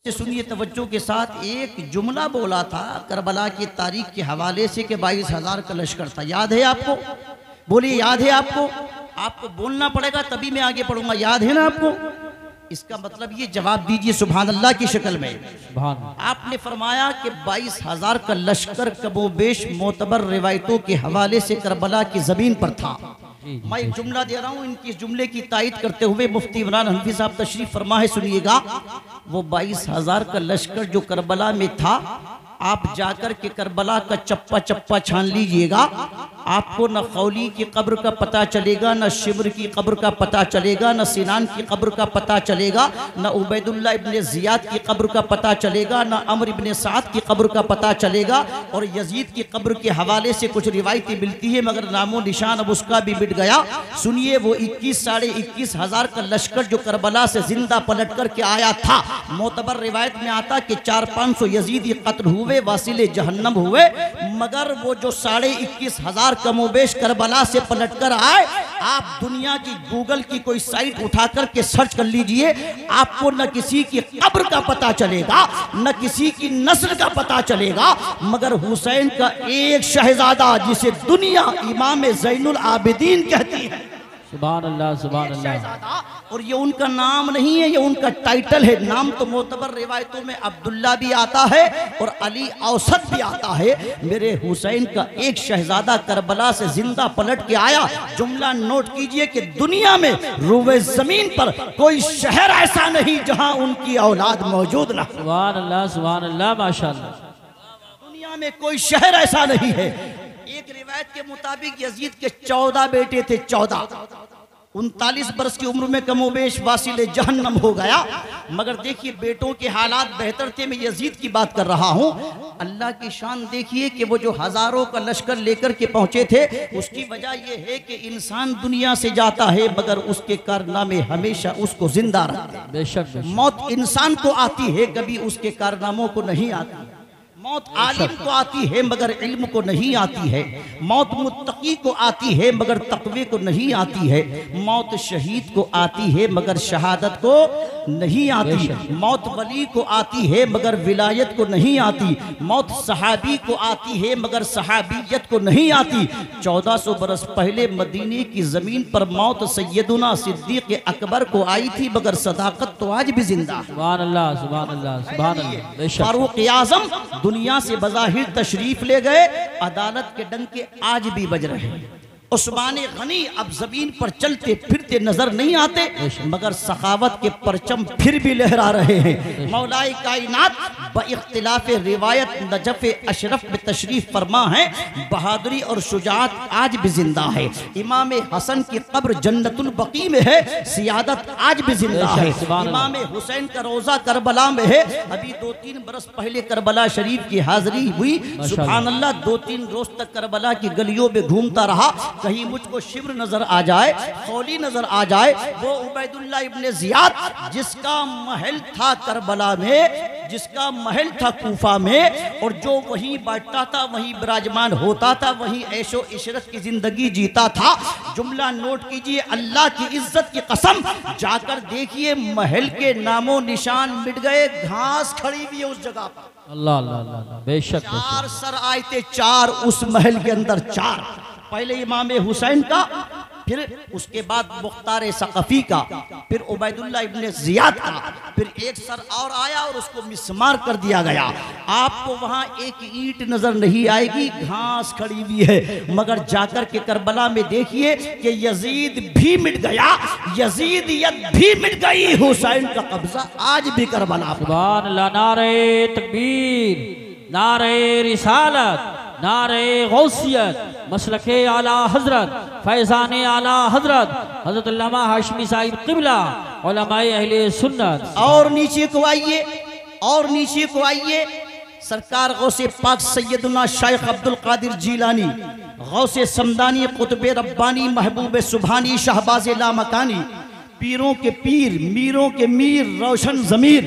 से सुनिए तवज्जो के साथ। एक जुमला बोला था करबला की तारीख के हवाले से कि 22,000 का लश्कर था। याद है आपको? बोलिए याद है आपको? आपको बोलना पड़ेगा तभी मैं आगे पढ़ूंगा। याद है ना आपको? इसका मतलब ये जवाब दीजिए सुभान अल्लाह की शक्ल में। आपने फरमाया कि 22,000 का लश्कर कबोबेश मोतबर रिवायतों के हवाले से करबला की जमीन पर था। मैं एक जुमला दे रहा हूँ, इनकी जुमले की तायद करते हुए मुफ्ती इमरान हनफी साहब तशरीफ फरमा है, सुनिएगा। वो 22,000 का लश्कर जो करबला में था, आप जाकर के करबला का चप्पा चप्पा छान लीजिएगा, आपको न खौली की कब्र का पता चलेगा, न शिब्र की कब्र का पता चलेगा, न सिनान की कब्र का पता चलेगा, न उबैदुल्लाह इब्ने ज़ियाद की कब्र का पता चलेगा, न अमर इब्ने साद की कब्र का पता चलेगा। और यजीद की कब्र के हवाले से कुछ रिवायतें मिलती है मगर नामो निशान अब उसका भी मिट गया। सुनिए, वो 21,000 का लश्कर जो करबला से जिंदा पलट कर के आया था, मोतबर रिवायत में आता कि 400-500 यजीदी कत्ल हुए, वासिले जहन्नम हुए, मगर वो जो 21,500 कमोबेश करबला से पलट कर आए, आप दुनिया की गूगल की कोई साइट उठा कर के सर्च कर लीजिए, आपको न किसी की कब्र का पता चलेगा, न किसी की नस्ल का पता चलेगा, मगर हुसैन का एक शहजादा जिसे दुनिया इमाम ज़ैनुल आबिदीन कहती है, सुभान अल्लाह सुभान अल्लाह। और ये उनका नाम नहीं है, ये उनका टाइटल है। नाम तो मोतबर रिवायतों में अब्दुल्ला भी आता है और अली औसत भी आता है। मेरे हुसैन का एक शहजादा करबला से जिंदा पलट के आया। जुमला नोट कीजिए कि दुनिया में रूए जमीन पर कोई शहर ऐसा नहीं जहां उनकी औलाद मौजूद ना। सुभान अल्लाह माशाअल्लाह। दुनिया में कोई शहर ऐसा नहीं है। एक रिवायत के मुताबिक यजीद के 14 बेटे थे, 14। 39 बरस की उम्र में कमोबेश वासिले जहन्नम हो गया। मगर देखिए बेटों के हालात बेहतर थे। मैं यजीद की बात कर रहा हूँ। अल्लाह की शान देखिए कि वो जो हजारों का लश्कर लेकर के पहुंचे थे, उसकी वजह यह है कि इंसान दुनिया से जाता है मगर उसके कारनामे हमेशा उसको जिंदा रखते हैं। बेशक मौत इंसान को आती है, कभी उसके कारनामों को नहीं आती। मौत आलिम को आती है मगर इल्म को नहीं आती है। मौत मुत्तकी को आती है मगर तकवे को नहीं आती है। मौत शहीद को आती है मगर शहादत को नहीं आती। मौत वली को आती है मगर विलायत को नहीं आती। मौत सहाबी को आती है मगर सहाबियत को नहीं आती। 1400 बरस पहले मदीने की जमीन पर मौत सैयदुना सिद्दीक अकबर को आई थी मगर सदाकत तो आज भी जिंदा है। सुभान अल्लाह सुभान अल्लाह सुभान अल्लाह। फारूक आज़म दुनिया से बज़ाहिर तशरीफ ले गए, अदालत के डंके आज भी बज रहे हैं। उस्मान गनी अब जमीन पर चलते फिरते नजर नहीं आते मगर सखावत के परचम फिर भी लहरा रहे हैं। मौलाए कायनात बइख्तिलाफ रिवायत नजफ अशरफ में तशरीफ फरमा है। बहादुरी और शुजाअत आज भी जिंदा है। इमाम हसन की कब्र जन्नतुल बकी में है, सियादत आज भी जिंदा है। इमाम हुसैन का रोजा करबला में है। अभी 2-3 बरस पहले करबला शरीफ की हाजिरी हुई। सुभान अल्लाह, 2-3 रोज तक करबला की गलियों में घूमता रहा। कहीं मुझको शिब्र नजर आ जाए, खौली नजर आ जाए। वो उबैदुल्लाह इब्ने ज़ियाद जिसका महल था करबला में, जिसका महल था कूफा में, और जो वहीं बैठता था, वहीं विराजमान होता था, वहीं ऐशो इशरत की जिंदगी जीता था। जुमला नोट कीजिए, अल्लाह की इज्जत की कसम, जाकर देखिए महल के नामो निशान मिट गए, घास खड़ी हुई है उस जगह पर। अल्लाह अल्लाह बेशक। 4 सर आए थे, 4 उस महल के अंदर, 4। पहले इमाम हुसैन का, फिर उसके बाद मुख्तार सक़फ़ी का, फिर उबैदुल्लाह इब्ने ज़ियाद का, फिर एक सर और आया और उसको मिस्मार कर दिया गया। आपको वहाँ एक ईंट नजर नहीं आएगी, घास खड़ी हुई है। मगर जाकर के करबला में देखिए कि यजीद भी मिट गया, यजीदियत भी मिट गई। हुसैन का कब्जा आज भी करबला। सुभान अल्लाह। नारे तकबीर, नारे रिसालत, नारे गौसियत, मसलके आला हजरत, फैज़ान आला हजरत, हजरत अल्लामा हाशमी साहिब क़िबला, उलमाए अहले सुन्नत। और नीचे को आइए, और नीचे को आइए। सरकार गौसे पाक सैयदुना शेख अब्दुल कादिर जीलानी, गौसे समदानी, कुतुबे रब्बानी, महबूब सुभानी, शहबाज लामकानी, पीरों के पीर, मीरों के मीर, रोशन ज़मीर,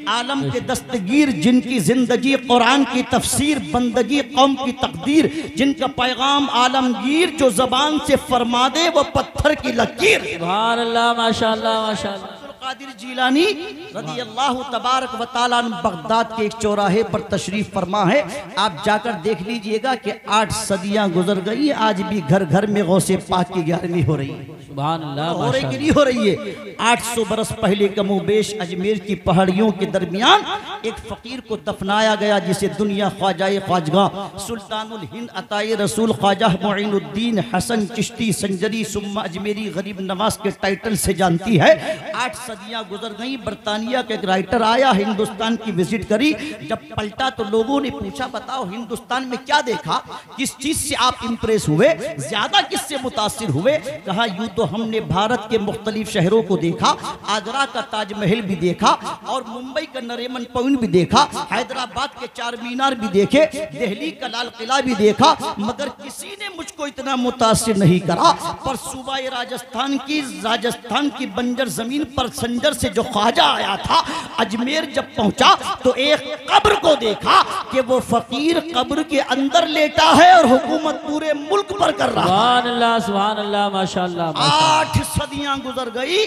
आलम के दस्तगीर, जिनकी जिंदगी कुरान की तफसीर, बंदगी कौम की तकदीर, जिनका पैगाम आलमगीर, जो जबान से फरमा दे वो पत्थर की लकीर। सुभान अल्लाह माशाअल्लाह माशाअल्लाह। कादिर जीलानी रज़ी अल्लाह तबारक व तआला अन्हु बगदाद के एक चौराहे पर तशरीफ फरमा है। आप जाकर देख लीजिएगा कि 8 सदियां गुजर गई, आज भी घर घर में गौसे पाक की 11वीं हो रही है। सुभान अल्लाह, हो रही कि नहीं हो रही है? 800 बरस पहले कमोबेश अजमेर की पहाड़ियों के दरमियान एक फकीर को दफनाया गया, जिसे दुनिया ख्वाजाए ख्वाजगा सुल्तानुल हिंद अताए रसूल ख्वाजा मुइनुद्दीन हसन चिश्ती संजरी सुम्मा अजमेरी गरीब नवाज के टाइटल से जानती है। 8 सदियां गुजर गई। बरतानिया का एक राइटर आया, हिंदुस्तान की विजिट करी, जब पलटा तो लोगों ने पूछा बताओ हिंदुस्तान में क्या देखा, किस चीज से आप इंप्रेस हुए, ज्यादा किससे मुतासिर हुए? कहा यूं तो हमने भारत के मुख्तलिफ शहरों को देखा, आगरा का ताजमहल भी देखा और मुंबई का नरीमन पॉइंट भी देखा, हैदराबाद के 4 मीनार भी देखे, दिल्ली का लाल किला भी देखा, मगर किसी ने मुझको इतना मुतासिर नहीं करा। पर सूबा राजस्थान की बंजर जमीन पर संजर से जो ख्वाजा आया था, अजमेर जब पहुंचा तो एक कब्र को देखा कि वो फकीर कब्र के अंदर लेटा है और हुकूमत पूरे मुल्क पर कर रहा है। सुभान अल्लाह, माशाअल्लाह। 8 सदियां गुजर गई,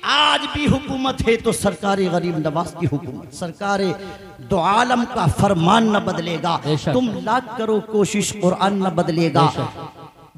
आज भी हुकूमत है तो सरकार गरीब नवाज की हुकूमत। सरकार दो आलम का फरमान न बदलेगा, तुम लाख करो कोशिश कुरान न बदलेगा।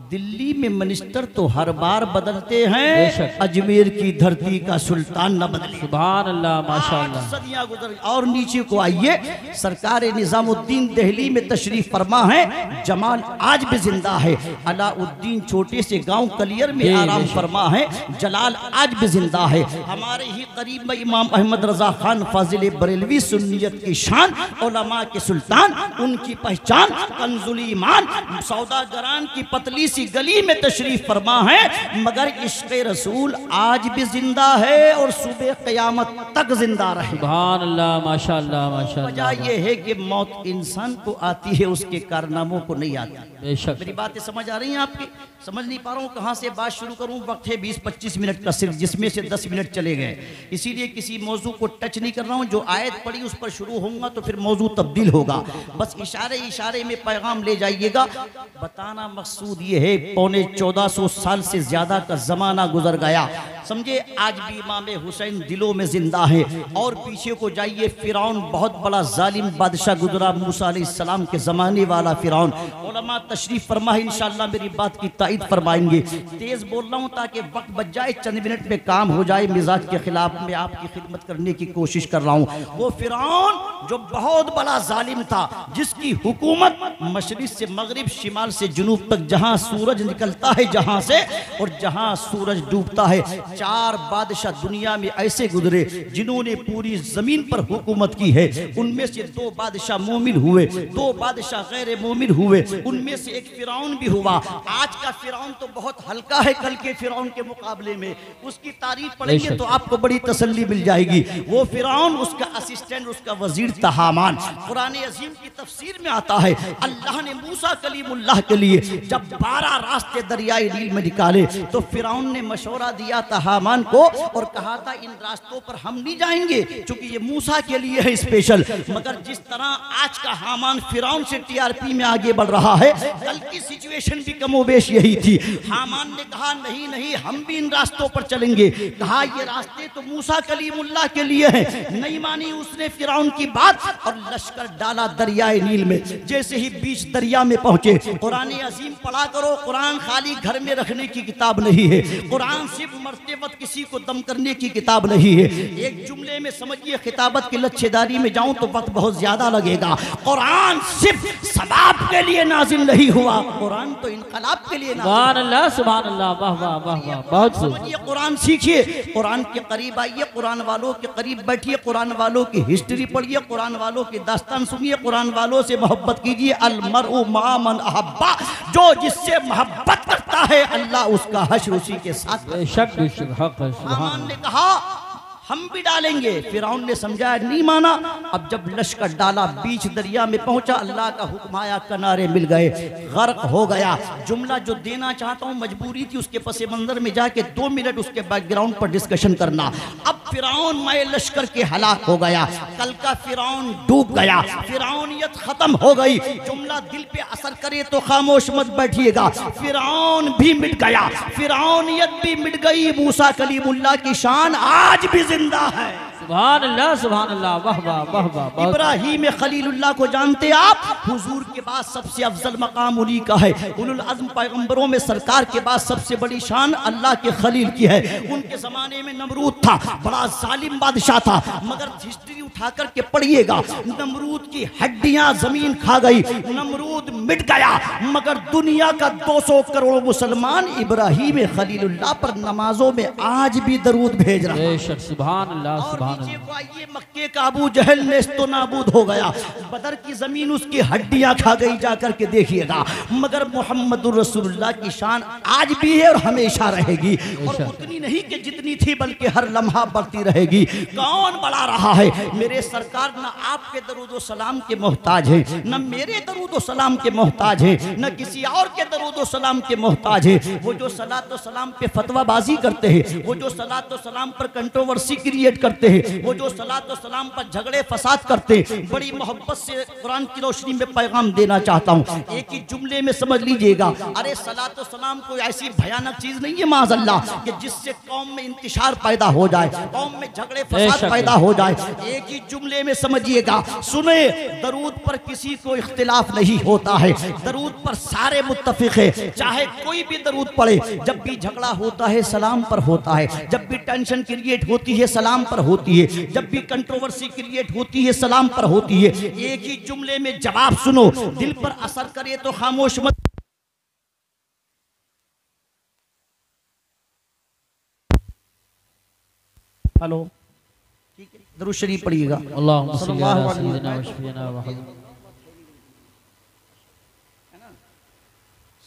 दिल्ली में मिनिस्टर तो हर बार बदलते हैं, अजमेर की धरती का सुल्तान न बदले। सुभान अल्लाह, माशाअल्लाह। 8 सदियां गुजर। और नीचे को आइए, सरकार निजामुद्दीन दिल्ली में तशरीफ फरमा है, जमाल आज भी जिंदा है। अलाउद्दीन छोटे से गांव कलियर में आराम फरमा है, जलाल आज भी जिंदा है। हमारे ही करीब में इमाम अहमद रजा खान फाजिल बरेलवी सुन्नियत की शान, उलमा के सुल्तान, उनकी पहचान कंजुल ईमान, सौदागरान की पतली सी गली में तशरीफ फरमा है, मगर इश्क़ रसूल आज भी जिंदा है और सुबह क़यामत तक जिंदा रहे। सुभान अल्लाह, माशाअल्लाह, माशाअल्लाह। वजह यह है कि मौत इंसान को आती है, उसके कारनामों को नहीं आती। बेशक। मेरी बातें समझ आ रही हैं आपकी? समझ नहीं पा रहा हूँ कहाँ से बात शुरू करूँ। वक्त है 20-25 मिनट का सिर्फ, जिसमें से 10 मिनट चले गए, इसीलिए किसी मौजू को टच नहीं कर रहा हूँ। जो आयत पड़ी उस पर शुरू होऊंगा तो फिर मौजू तब्दील होगा। बस इशारे इशारे में पैगाम ले जाइएगा। बताना मकसूद ये है, 1450 साल से ज्यादा का जमाना गुजर गया, समझे, आज भी इमाम हुसैन दिलों में जिंदा है। और पीछे को जाइए, फिरौन बहुत बड़ा जालिम बादशाह गुजरा, मूसा अलैहिस्सलाम के जमाने वाला फिरौन। उलमा तशरीफ फरमा है, इंशाअल्लाह मेरी बात की ताईद फरमाएंगे। तेज बोल रहा हूँ ताकि वक्त बच जाए, चंद मिनट में काम हो जाए। मिजाज के खिलाफ में आपकी खिदमत करने की कोशिश कर रहा हूँ। वो फिरौन जो बहुत बड़ा जालिम था, जिसकी हुकूमत मशरिक से मगरिब, शिमाल से जुनूब तक, जहाँ सूरज निकलता है जहाँ से और जहाँ सूरज डूबता है, 4 बादशाह दुनिया में ऐसे गुजरे जिन्होंने पूरी जमीन पर हुकूमत की है। उनमें से 2 बादशाह मोमिन हुए, 2 बादशाह गैर मोमिन हुए, उनमें से एक फिरौन भी हुआ। आज का फिरौन तो बहुत हल्का है कल के फिरौन के मुकाबले में, उसकी तारीफ पढ़ेंगे तो आपको बड़ी तसल्ली मिल जाएगी। वो फिरौन, उसका असिस्टेंट, उसका वजीर था हामान। कुरान अजीम की तफसीर में आता है, अल्लाह ने मूसा कलीमुल्लाह के लिए जब 12 रास्ते दरियाई नील में निकाले तो फिरौन ने मशवरा दिया था हामान को और कहा था इन रास्तों पर हम नहीं जाएंगे क्योंकि ये मूसा के लिए है स्पेशल। मगर जिस तरह आज का हामान फिरौन से टीआरपी में आगे बढ़ रहा है, कल की सिचुएशन भी कमोबेश यही थी। हामान ने कहा नहीं नहीं, हम भी इन रास्तों पर चलेंगे। कहा ये रास्ते तो मूसा कलीमुल्लाह के लिए हैं। नहीं मानी उसने फिरौन की बात और लश्कर डाला दरियाए नील में। जैसे ही बीच दरिया में पहुंचे, कुरान अजीम पढ़ा करो। कुरान खाली घर में रखने की किताब नहीं है, कुरान सिर्फ मरते वक्त किसी को दम करने की किताब नहीं है। एक जुमले में समझिए, खिताबत की लच्छेदारी में जाऊं तो वक्त बहुत ज्यादा लगेगा। कुरान सिर्फ सबाब के लिए नाजिल नहीं हुआ, कुरान तो इनकलाब के लिए नाजिल। सुभान अल्लाह, सुभान अल्लाह, वाह वाह वाह वाह, बहुत समझिए। कुरान सीखिए, कुरान के करीब आइए, कुरान वालों के करीब बैठिए, कुरान वालों की हिस्ट्री पढ़िए, कुरान वालों की दास्तान सुनिए, कुरान वालों से मोहब्बत कीजिए। अलमरउ मा मन अहब्बा, जो जिससे मोहब्बत करता है अल्लाह उसका हश्र उसी के साथ। बेशक बेशक, हक है। हामान ने कहा हम भी डालेंगे, फिरौन ने समझाया नहीं माना। अब जब लश्कर डाला बीच दरिया में पहुंचा, अल्लाह का हुक्म आया, किनारे मिल गए, गर्क हो गया। जुमला जो देना चाहता हूं, मजबूरी थी उसके पस मंजर में जाके 2 मिनट उसके बैकग्राउंड पर डिस्कशन करना। अब फिरौन माए लश्कर के हलाक हो गया, कल का फिरौन डूब गया, फिरौनियत खत्म हो गई। जुमला दिल पे असर करे तो खामोश मत बैठिएगा, फिरौन भी मिट गया, फिरौनियत भी मिट गई। मूसा कलीमुल्लाह की शान आज भी जिंदा है। सुभान अल्लाह, सुभान अल्लाह, वाह वाह वाह वाह। इब्राहीम खलीलुल्लाह को जानते आप? हुजूर के बाद सबसे अफजल मकाम उन्हीं का है। उलुल अज़्म पैगंबरों में सरकार के बाद सबसे बड़ी शान अल्लाह के खलील की है। उनके ज़माने में नमरूद था, बड़ा जालिम बादशाह था, मगर हिस्ट्री उठा कर के पढ़िएगा, नमरूद की हड्डियां जमीन खा गई, नमरूद मिट गया, मगर दुनिया का 200 करोड़ मुसलमान इब्राहीम खलीलुल्लाह पर नमाजों में आज भी दरूद भेज रहा है। सुभान अल्लाह, सुभान नीचे को आइए, मक्के का अबू जहल नेस्तो नाबूद हो गया, बदर की जमीन उसकी हड्डियां खा गई, जाकर के देखिएगा, मगर मोहम्मदुर रसूलुल्लाह की शान आज भी है और हमेशा रहेगी, और उतनी नहीं कि जितनी थी, बल्कि हर लम्हा बढ़ती रहेगी। कौन बढ़ा रहा है? मेरे सरकार न आपके दरूद सलाम के मोहताज है, न मेरे दरूद सलाम के मोहताज है, न किसी और के दरूद सलाम के मोहताज है। वो जो सलातो सलाम पे फतवाबाजी करते हैं, वो जो सलातो सलाम पर कंट्रोवर्सी क्रिएट करते हैं, वो जो सलातो सलाम पर झगड़े फसाद करते, बड़ी मोहब्बत से कुरान की रोशनी में पैगाम देना चाहता हूँ, एक ही जुमले में समझ लीजिएगा। अरे सलातो सलाम कोई ऐसी भयानक चीज नहीं है माज़अल्लाह कि जिससे कौम में इंतशार पैदा हो जाए, कौम में झगड़े फसाद पैदा हो जाए। एक ही जुमले में समझिएगा, सुने, दरूद पर किसी को इख्तिलाफ नहीं होता है, दरूद पर सारे मुत्तफिक है, चाहे कोई भी दरूद पढ़े। जब भी झगड़ा होता है सलाम पर होता है, जब भी टेंशन क्रिएट होती है सलाम पर होती है, जब भी कंट्रोवर्सी क्रिएट होती है सलाम पर होती है। एक ही जुमले में जवाब सुनो, दिल पर असर करे तो खामोश मत। हेलो, ठीक है, दरूद शरीफ पढ़िएगा। अल्लाहुम्मा सल्ली अला सय्यिदिना व शफीना व हबीबिना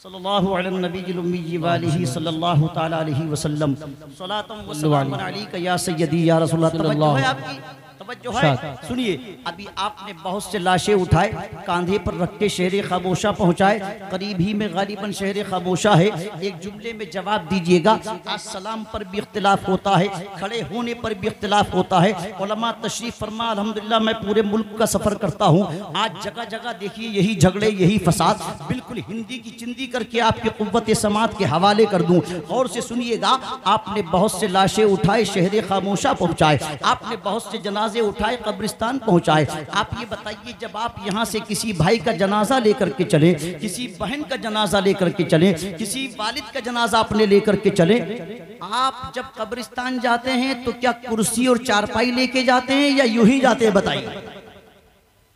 सल्लल्लाहु अलैहि नबील उम्मी व आलिहि सल्लल्लाहु तआला अलैहि वसल्लम। सलातम व सलाम अलैका या सय्यदी या रसूलल्लाह। तवज्जो है आपकी, तवज्जो है। सुनिए, अभी आपने बहुत से लाशें उठाए, कांधे पर रख के शहर खामोशा पहुंचाए, करीब ही में गालिबन शहर खामोशा है। एक जुमले में जवाब दीजिएगा। आज सलाम पर भी इख्तिलाफ होता है, खड़े होने पर भी इख्तिलाफ होता है। उलमा तशरीफ फरमा, अल्हम्दुलिल्लाह मैं पूरे मुल्क का सफर करता हूँ, आज जगह जगह देखिए यही झगड़े, यही फसाद। बिल्कुल हिंदी की चिंदी करके आपके कुव्वत समात के हवाले कर दूं, और से सुनिएगा। आपने बहुत से लाशें उठाए, शहर खामोशा पहुंचाए, आपने बहुत से जनाजे उठाए, कब्रिस्तान पहुंचाए। आप ये बताइए, जब आप यहाँ से किसी भाई का जनाजा लेकर के चले, किसी बहन का जनाजा लेकर के चले, किसी वालिद का जनाजा अपने लेकर के चले, आप जब कब्रिस्तान जाते हैं तो क्या कुर्सी और चारपाई लेके जाते हैं या यूं ही जाते हैं? बताइए,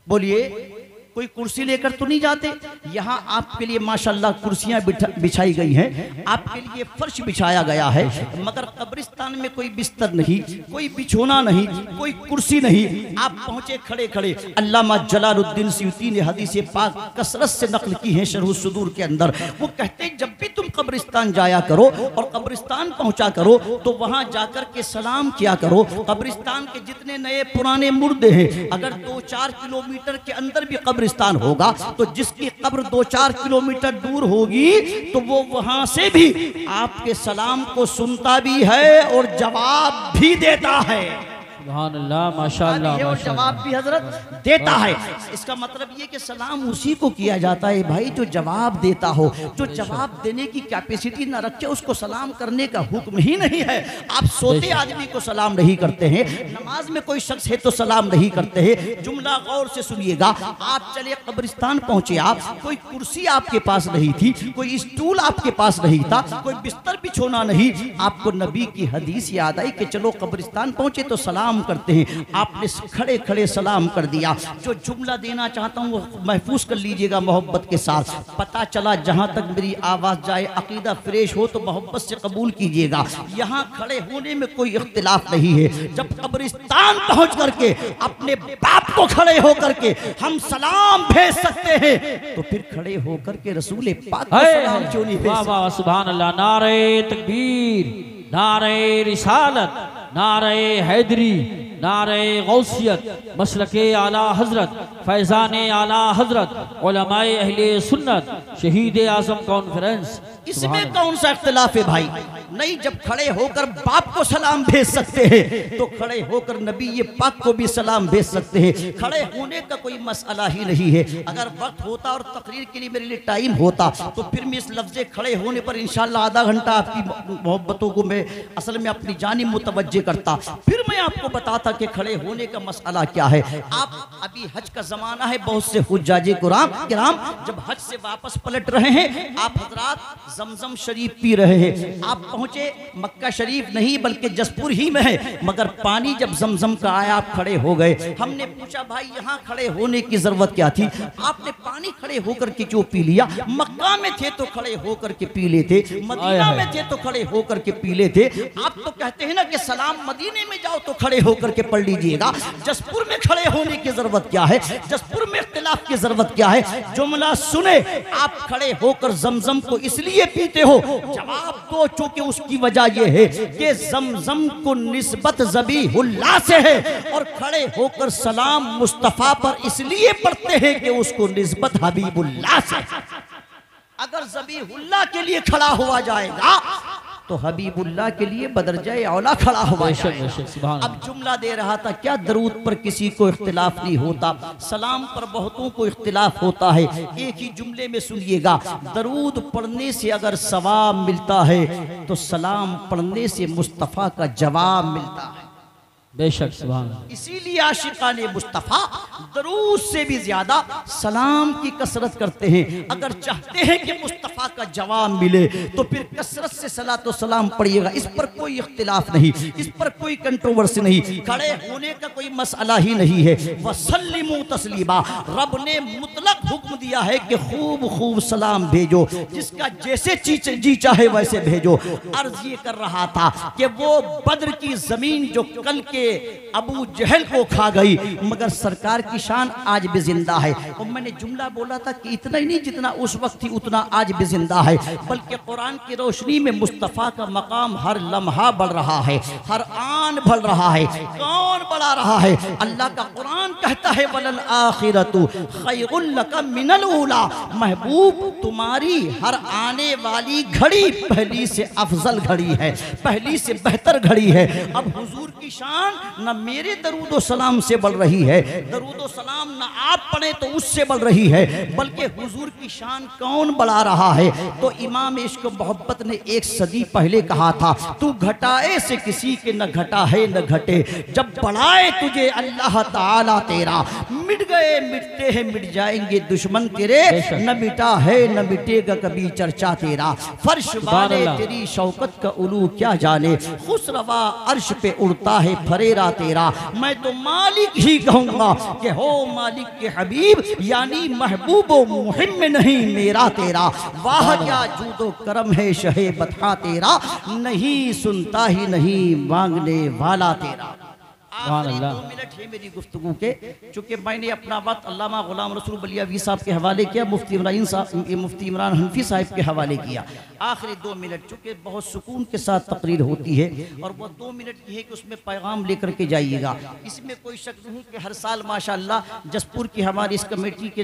बोलिए। कोई कुर्सी लेकर तो नहीं जाते। यहाँ आपके लिए माशाल्लाह कुर्सियाँ बिछाई गई हैं, आपके लिए फर्श बिछाया गया है, मगर कब्रिस्तान में कोई बिस्तर नहीं, कोई बिछोना नहीं, कोई कुर्सी नहीं। आप पहुंचे खड़े खड़े। अल्लामा जलालुद्दीन सयूती ने हदीस पाक कसरत से नकल की है शरह सुदूर के अंदर। वो कहते हैं, जब भी तुम कब्रिस्तान जाया करो और कब्रिस्तान पहुंचा करो तो वहां जाकर के सलाम किया करो। कब्रिस्तान के जितने नए पुराने मुर्दे हैं, अगर 2-4 किलोमीटर के अंदर भी कब्रिस्तान होगा तो जिसकी कब्र 2-4 किलोमीटर दूर होगी तो वो वहां से भी आपके सलाम को सुनता भी है और जवाब भी देता है। सुभान अल्लाह, माशाअल्लाह, और जवाब भी हजरत देता है। इसका मतलब ये कि सलाम उसी को किया जाता है भाई जो जवाब देता हो। जो जवाब देने की कैपेसिटी ना रखे उसको सलाम करने का हुक्म ही नहीं है। आप सोते आदमी को सलाम नहीं करते हैं, नमाज में कोई शख्स है तो सलाम नहीं करते हैं। जुमला गौर से सुनिएगा। आप चले कब्रिस्तान पहुंचे, आप कोई कुर्सी आपके पास नहीं थी, कोई स्टूल आपके पास नहीं था, कोई बिस्तर बिछोना नहीं। आपको नबी की हदीस याद आई कि चलो कब्रिस्तान पहुंचे तो सलाम करते हैं। आपने खड़े खड़े सलाम कर दिया। जो जुमला देना चाहता हूँ वो महफूज कर लीजिएगा मोहब्बत के साथ। पता चला जहां तक मेरी आवाज जाए, अकीदा फ्रेश हो तो मोहब्बत से कबूल कीजिएगा। यहाँ खड़े होने में कोई इख्तिलाफ नहीं है। जब कब्रिस्तान पहुंच करके अपने बाप को खड़े होकर के हम सलाम भेज सकते हैं तो फिर खड़े होकर के रसूल पाक को सलाम क्यों नहीं भेज सकते? सुभान अल्लाह। नारे तकबीर, नारे रिसालत, नारे हैदरी, नारे गौसियत मसलके आला हजरत फैज़ान आला हजरत उलमाए अहले सुन्नत शहीद आज़म कॉन्फ्रेंस। इसमें कौन सा इख्तिलाफ है भाई? नहीं, जब खड़े होकर बाप को सलाम भेज सकते हैं तो खड़े होकर नबी ये पाक को भी सलाम भेज सकते हैं। खड़े होने का कोई मसला ही नहीं है। अगर वक्त होता और तकरीर के लिए मेरे लिए टाइम होता तो फिर मैं इस लफ्ज़े खड़े होने पर इंशाअल्लाह आधा घंटा आपकी मोहब्बतों को मैं असल में अपनी जानिब मुतवज्जे करता, फिर मैं आपको बताता कि खड़े होने का मसला क्या है। आप अभी हज का ज़माना है, बहुत से हुज्जाजे किराम जब हज से वापस पलट रहे हैं, आप हजरात जमजम शरीफ पी रहे हैं। आप पहुंचे मक्का शरीफ नहीं बल्कि जसपुर ही में है, मगर पानी जब जमजम का आया आप खड़े हो गए। हमने पूछा भाई यहाँ खड़े होने की जरूरत क्या थी? आपने पानी खड़े होकर के क्यों पी लिया? मक्का में थे तो खड़े होकर के पी लेते, मदीना में थे तो खड़े होकर के पी लेते। आप तो कहते हैं ना कि सलाम मदीने में जाओ तो खड़े होकर के पढ़ लीजिएगा। जसपुर में खड़े होने की जरूरत क्या है? जसपुर में इख्तिलाफ की जरूरत क्या है? जुमला सुने, आप खड़े होकर जमजम को इसलिए पीते हो, जवाब दो चूंकि उसकी वजह यह है कि जमजम को निस्बत ज़बीहुल्लाह से है और खड़े होकर सलाम मुस्तफ़ा पर इसलिए पढ़ते हैं कि उसको निस्बत हबीबुल्लाह से। अगर ज़बीहुल्लाह के लिए खड़ा हुआ जाएगा तो हबीबुल्लाह के लिए बदरजाए औला खड़ा हुआ जाएगा। अब जुमला दे रहा था, क्या दरूद पर किसी को इख्तिलाफ नहीं होता? सलाम पर बहुतों को इख्तिलाफ होता है। एक ही जुमले में सुनिएगा, दरूद पढ़ने से अगर सवाब मिलता है तो सलाम पढ़ने से मुस्तफ़ा का जवाब मिलता है। बेशक सुभान अल्लाह। इसीलिए आशिकाने मुस्तफ़ा दरूद से भी ज्यादा सलाम की कसरत करते हैं। अगर चाहते हैं कि मुस्तफ़ा का जवाब मिले तो फिर कसरत से सलातो सलाम पढ़िएगा। इस पर कोई इख्तिलाफ नहीं, इस पर कोई कंट्रोवर्सी नहीं, खड़े होने का कोई मसला ही नहीं है। वसल्लिमू तस्लीमा, रब ने मुतलक हुक्म दिया है कि खूब खूब सलाम भेजो, जिसका जैसे जी चाहे वैसे भेजो। अर्ज ये कर रहा था कि वो बद्र की जमीन जो कल के अबू जहल को खा गई, मगर सरकार की शान आज भी जिंदा है। और मैंने जुमला बोला था कि इतना ही नहीं जितना उस वक्त थी उतना आज भी जिंदा है, बल्कि कुरान की रोशनी में मुस्तफ़ा का मकाम हर लम्हा बढ़ रहा है, हर आन बढ़ रहा है। कौन बढ़ा रहा है? अल्लाह का कुरान कहता है वलल आखिरतु खैरुल लका मिनल ऊला, महबूब तुम्हारी हर आने वाली घड़ी पहली से अफजल घड़ी है, पहली से बेहतर घड़ी है। अब हुजूर की शान न मेरे दरूदो सलाम से बढ़ रही है, दरूदो सलाम न आप पढ़े तो उससे बढ़ रही है, बल्कि हुजूर की शान कौन बढ़ा रहा है? तो इमाम इश्क मोहब्बत ने एक सदी पहले कहा था, तू घटाए से किसी के न घटा है न घटे, जब बढ़ाए तुझे अल्लाह ताला तेरा, मिट गए मिटते हैं मिट जाएंगे दुश्मन तेरे, न मिटा है न मिटेगा कभी चर्चा तेरा। फर्श वाले तेरी शौकत का उलू क्या जाने, खुसरवा अर्श पे उड़ता है फरेरा तेरा। मैं तो मालिक ही कहूंगा कि हो मालिक के हबीब, यानी महबूब मुहिम में नहीं मेरा तेरा। वाह क्या जूदो करम है शहे बता तेरा, नहीं सुनता ही नहीं मांगने वाला तेरा। आखिरी 2 मिनट है मेरी गुफ्तगू के, चूँकि मैंने अपना वक्त अल्लामा गुलाम रसूल बलियावी साहब के हवाले किया, मुफ्ती इमरान हनफी साहब के हवाले किया। आखिरी 2 मिनट, चूँकि बहुत सुकून के साथ तकरीर होती है और वो 2 मिनट की है कि उसमें पैगाम लेकर के जाइएगा। इसमें कोई शक नहीं कि हर साल माशाअल्लाह जसपुर की हमारी इस कमेटी के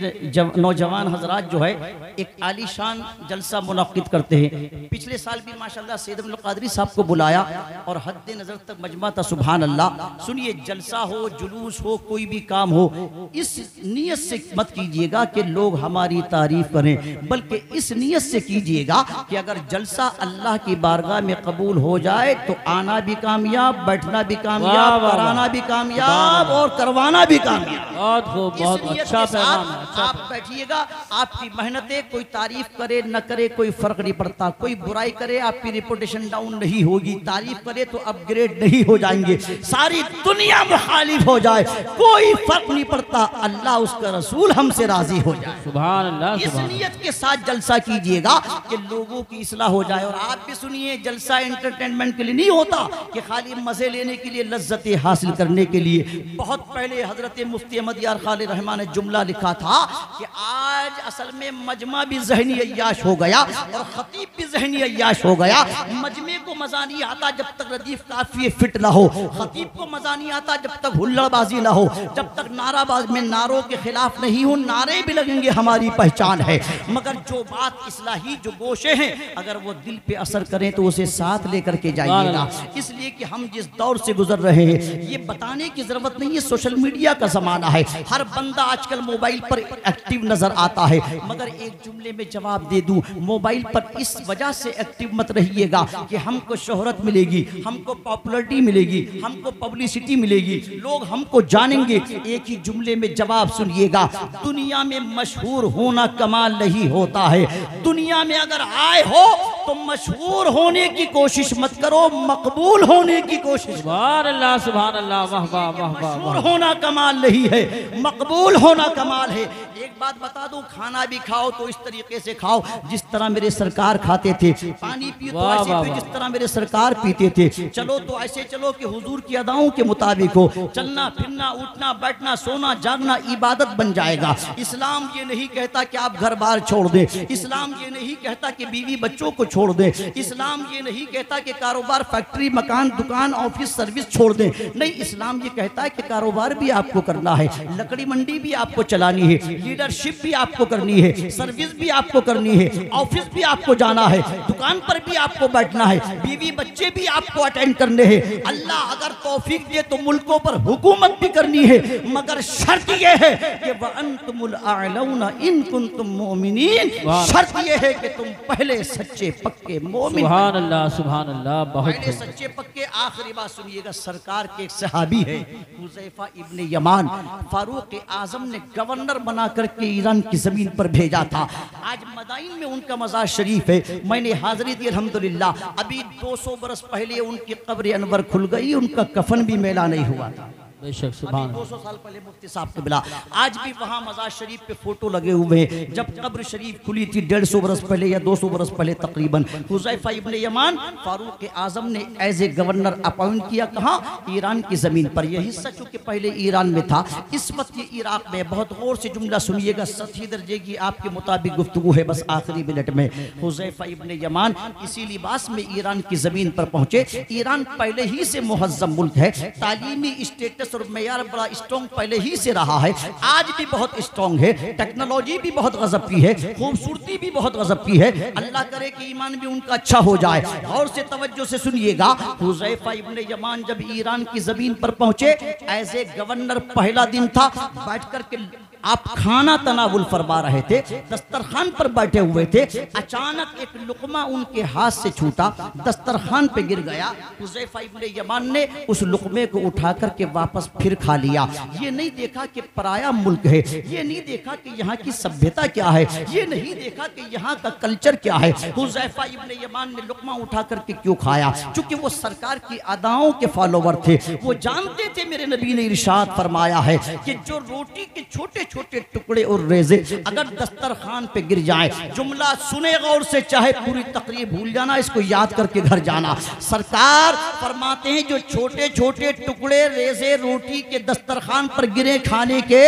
नौजवान हजरात जो है एक आलीशान जलसा मुनक्किद करते हैं। पिछले साल भी माशाअल्लाह सैयद अब्दुल कादरी साहब को बुलाया और हद नज़र तक मजमा था। सुभान अल्लाह। सुनिए, जलसा हो जुलूस हो कोई भी काम हो, इस नियत से मत कीजिएगा कि लोग हमारी तारीफ करें, बल्कि इस नियत से कीजिएगा कि अगर जलसा अल्लाह की बारगाह में कबूल हो जाए तो आना भी कामयाब, बैठना भी कामयाब, कराना भी कामयाब और करवाना भी कामयाब। बहुत अच्छा पैगाम है। आप बैठिएगा, आपकी मेहनतें कोई तारीफ करे न करे कोई फर्क नहीं पड़ता, कोई बुराई करे आपकी रिपुटेशन डाउन नहीं होगी, तारीफ करे तो अपग्रेड नहीं हो जाएंगे, सारी दुनिया मुखालिफ हो जाए कोई फर्क नहीं पड़ता, अल्लाह उसका रसूल हमसे राजी हो जाए। सुभान अल्लाह। इस नियत के साथ जलसा कीजिएगा कि लोगों की इस्लाह हो जाए। और आप भी सुनिए, जलसा एंटरटेनमेंट के लिए नहीं होता कि खाली मजे लेने के लिए, लज्जतें हासिल करने के लिए। बहुत पहले हजरत मुफ्ती अहमद यार खाली रहमान ने जुमला लिखा था कि आज असल में मजमा भी ज़हनी अय्याश हो गया और खतीब भी ज़हनी अय्याश हो गया। मजमे को मजा नहीं आता जब तक रदीफ काफिये फिट ना हो, खतीब को मजा नहीं नहीं आता जब तक हुल्लड़बाजी ना हो, जब तक नाराबाज में नारों के खिलाफ नहीं हूँ, नारे भी लगेंगे हमारी पहचान है। मगर जो बात इस्लाही जो गोशे हैं अगर वो दिल पे असर करें तो उसे साथ लेकर के जाइएगा। इसलिए कि हम जिस दौर से गुजर रहे हैं ये बताने की जरूरत नहीं है, सोशल मीडिया का जमाना है, हर बंदा आजकल मोबाइल पर एक्टिव नजर आता है। मगर एक जुमले में जवाब दे दूं, मोबाइल पर इस वजह से एक्टिव मत रहिएगा कि हमको शोहरत मिलेगी, हमको पॉपुलरिटी मिलेगी, हमको पब्लिसिटी मिलेगी, लोग हमको जानेंगे। एक ही जुमले में जवाब सुनिएगा, दुनिया में मशहूर होना कमाल नहीं होता है। दुनिया में अगर आए हो तो मशहूर होने की कोशिश मत करो, मकबूल होने की कोशिश। सुभान अल्लाह, सुभान अल्लाह, वाह वाह वाह वाह। मशहूर होना कमाल नहीं है, मकबूल होना कमाल है। एक बात बता दूं, खाना भी खाओ तो इस तरीके से खाओ जिस तरह मेरे सरकार खाते थे, पानी पियो तो ऐसे पियो जिस तरह मेरे सरकार पीते थे, चलो तो ऐसे चलो कि हुजूर की अदाओं के मुताबिक हो। चलना फिरना उठना बैठना सोना जागना इबादत बन जाएगा। इस्लाम ये नहीं कहता कि आप घर बार छोड़ दें, इस्लाम ये नहीं कहता कि बीवी बच्चों को छोड़ दें, इस्लाम ये नहीं कहता कि कारोबार फैक्ट्री मकान दुकान ऑफिस सर्विस छोड़ दें। नहीं, इस्लाम ये कहता है कि कारोबार भी आपको करना है, लकड़ी मंडी भी आपको चलानी है, लीडरशिप भी आपको करनी है, सर्विस भी आपको करनी है, ऑफिस भी आपको जाना है, दुकान पर भी आपको बैठना है, बीवी बच्चे भी आपको अटेंड करने हैं। अल्लाह अगर तौफीक दे तो मुल्कों पर हुकूमत भी करनी है, मगर शर्त यह है कि वअंतुमुल अअलौना इन कुंतुम मोमिनीन। शर्त यह है कि तुम पहले सच्चे पक्के मोमिन। सुभान अल्लाह, सुभान अल्लाह, बहुत पहले सच्चे पक्के। आखिरी बात सुनिएगा, सरकार के एक सहाबी है हुज़ैफा इब्ने यमान, फारूक आजम ने गवर्नर बना करके ईरान की जमीन पर भेजा था। आज मदाइन में उनका मज़ार शरीफ है, मैंने हाजिरी दी अल्हम्दुलिल्लाह। अभी 200 बरस पहले उनकी कब्र अनवर खुल गई, उनका कफन भी मेला नहीं हुआ था। बेशक, सुभान 200 साल पहले मुफ्ती साहब को मिला। आज भी वहाँ मज़ार शरीफ पे फोटो लगे हुए हैं। जब कब्र शरीफ खुली थी 150 बरस पहले या 200 बरस पहले तकरीबन, हुज़ैफा इब्ने यमान फारूक आजम ने एज ए गवर्नर अपॉइंट किया। कहाँ? ईरान की ज़मीन पर। यह हिस्सा चूँकि पहले ईरान में था, इस वक्त ये इराक में। बहुत गौर से जुमला सुनिएगा, सतही दर्जे की आपके मुताबिक गुफ्तगू है। बस आखिरी मिनट में हुज़ैफा इब्ने यमान इसी लिबास में ईरान की ज़मीन पर पहुँचे। ईरान पहले ही से मुहज़्ज़म मुल्क है, तालीमी स्टेटस और मेयार बड़ा स्ट्रॉन्ग पहले ही से रहा है, आज भी बहुत स्ट्रॉन्ग है। टेक्नोलॉजी भी बहुत गजब की है, खूबसूरती भी बहुत गजब की है। अल्लाह करे कि ईमान भी उनका अच्छा हो जाए। और से तवज्जो से सुनिएगा, हुज़ैफा इब्ने यमान जब ईरान की जमीन पर पहुंचे एज ए गवर्नर, पहला दिन था, बैठ कर के आप खाना तनावुल फरमा रहे थे, दस्तरखान पर बैठे हुए थे। अचानक एक लुकमा उनके हाथ से छूटा, दस्तरखान पे गिर गया। हुज़ैफा इब्ने यमान ने उस लुकमे को उठा करके वापस फिर खा लिया। ये नहीं देखा कि पराया मुल्क है, ये नहीं देखा कि यहाँ की सभ्यता क्या है, ये नहीं देखा कि यहाँ का कल्चर क्या है। हुज़ैफा इब्ने यमान ने लुकमा उठा करके क्यों खाया? क्योंकि वो सरकार की अदाओं के फॉलोवर थे। वो जानते थे, मेरे नबी ने इरशाद फरमाया है कि जो रोटी के छोटे छोटे टुकड़े और रेज़े अगर दस्तरखान पे गिर जाए, जुमला सुने गौर से, चाहे पूरी तकरीर भूल जाना, इसको याद करके घर जाना। सरकार फरमाते हैं जो छोटे छोटे टुकड़े रेज़े रोटी के दस्तरखान पर गिरे खाने के,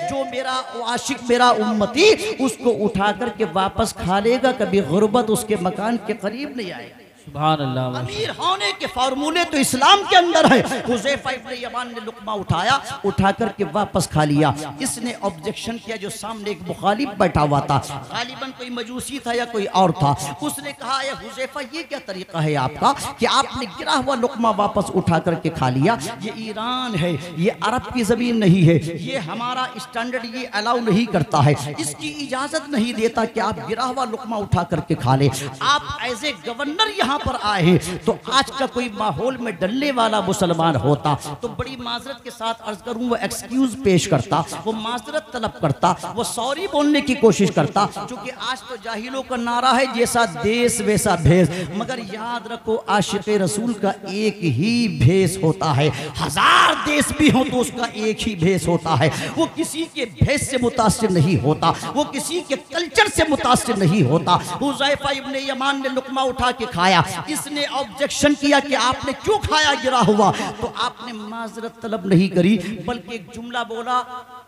जो मेरा आशिक मेरा उम्मती उसको उठा करके वापस खा लेगा, कभी गुर्बत उसके मकान के करीब नहीं आएगा। सुभान अल्लाह। अमीर होने के फार्मूले तो इस्लाम के अंदर है। हुज़ैफा इब्ने यमान ने लुकमा उठाया, उठा करके वापस खा लिया। इसने ऑब्जेक्शन किया, जो सामने एक मुखालिफ बैठा हुआ था, गालिबन कोई मजूसी था या कोई और था। उसने कहा, ये हुज़ैफा ये क्या तरीका है आपका कि आपने गिरा हुआ लुकमा वापस उठा करके खा लिया? ये ईरान है, ये अरब की ज़मीन नहीं है, ये हमारा स्टैंडर्ड ये अलाउ नहीं करता है, इसकी इजाज़त नहीं देता कि आप गिरा हुआ लुकमा उठा करके खा ले। आप एज ए गवर्नर यहाँ पर आए हैं, तो आज का कोई माहौल में डलने वाला मुसलमान होता तो बड़ी माजरत के साथ अर्ज करूं, वो एक्सक्यूज पेश करता, वो माजरत तलब करता, वो सॉरी बोलने की कोशिश करता। क्योंकि आज तो जाहिलों का नारा है, जैसा देश वैसा भेष। मगर याद रखो, आशिक़ रसूल का एक ही भेष होता है। 1000 देश भी हो तो उसका एक ही भेष होता है। वो किसी के भेष से मुतासिर नहीं होता, वो किसी के कल्चर से मुतासिर नहीं होता। हुज़ैफा इब्ने यमान ने लुकमा उठा के खाया। इसने ऑब्जेक्शन किया कि आपने क्यों खाया गिरा हुआ? तो आपने माजरत तलब नहीं करी, बल्कि एक जुमला बोला,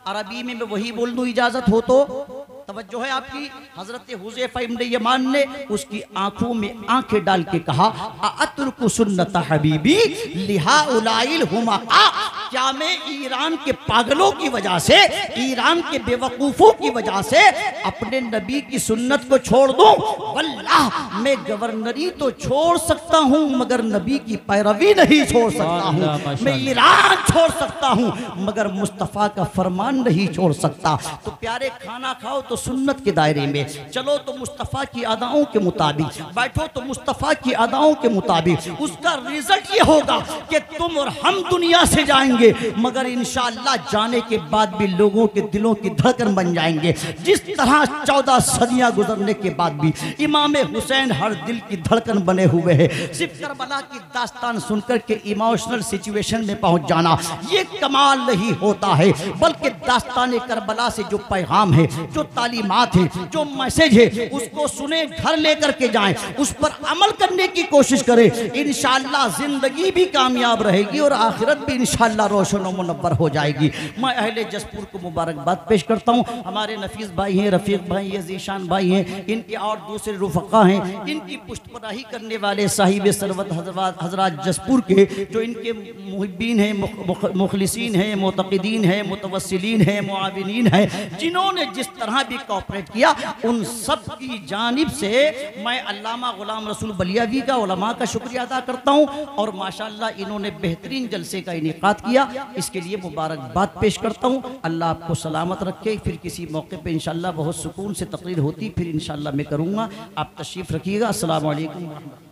अरबी में मैं वही बोल दूं इजाजत हो तो। तवज्जो है आपकी? हजरत हुज़ैफा इब्ने यमान ने उसकी आंखों में आंखें डाल के कहा, अतरुकु सुन्नत हबीबी लिहाउलाइल हुमा। क्या मैं ईरान के पागलों की वजह से, ईरान के बेवकूफों की वजह से अपने नबी की सुन्नत को छोड़ दूं? वल्लाह मैं गवर्नरी तो छोड़ सकता हूं मगर नबी की पैरवी नहीं छोड़ सकता हूं। मैं ईरान छोड़ सकता हूं मगर मुस्तफ़ा का फरमान नहीं छोड़ सकता। तो प्यारे, खाना खाओ तो सुन्नत के दायरे में, चलो तो मुस्तफ़ा की अदाओं के मुताबिक, बैठो तो मुस्तफ़ा की अदाओं के मुताबिक। उसका रिजल्ट ये होगा कि तुम और हम दुनिया से जाएंगे मगर इंशाअल्लाह जाने के बाद भी लोगों के दिलों की धड़कन बन जाएंगे। जिस तरह 14 सदियां गुजरने के बाद भी इमाम हुसैन हर दिल की धड़कन बने हुए हैं। सिर्फ करबला की दास्तान सुनकर के इमोशनल सिचुएशन में पहुंच जाना ये कमाल नहीं होता है, बल्कि दास्तान करबला से जो पैगाम है, जो तालीमात है, जो मैसेज है, उसको सुने, घर लेकर के जाएं, उस पर अमल करने की कोशिश करें। इंशाअल्लाह जिंदगी भी कामयाब रहेगी और आखिरत भी इंशाअल्लाह रोशन और मुनव्वर हो जाएगी। मैं अहले जसपुर को मुबारकबाद पेश करता हूँ। हमारे नफीस भाई हैं, रफ़ीक भाई हैं, ज़ीशान भाई हैं, इनके और दूसरे रुफ़क़ा हैं, इनकी पुष्टपनाही करने वाले साहिब सरवत हज़रात जसपुर के, जो इनके मुहिब्बीन हैं, मुखलिसीन हैं, मुतक़िदीन हैं, मुतवस्सिलीन हैं, मुआविनीन हैं, जिन्होंने जिस तरह भी कोऑपरेट किया, उन सब की जानिब से मैं अल्लामा ग़ुलाम रसूल बलियावी का, उलमा का शुक्रिया अदा करता हूँ। और माशाअल्लाह इन्होंने बेहतरीन जलसे का इनेकाद किया, इसके लिए मुबारकबाद पेश करता हूँ। अल्लाह आपको सलामत रखे। फिर किसी मौके पे इंशाअल्लाह बहुत सुकून से तकरीर होती फिर इंशाअल्लाह मैं करूँगा। आप तशरीफ़ रखिएगा। अस्सलामु अलैकुम।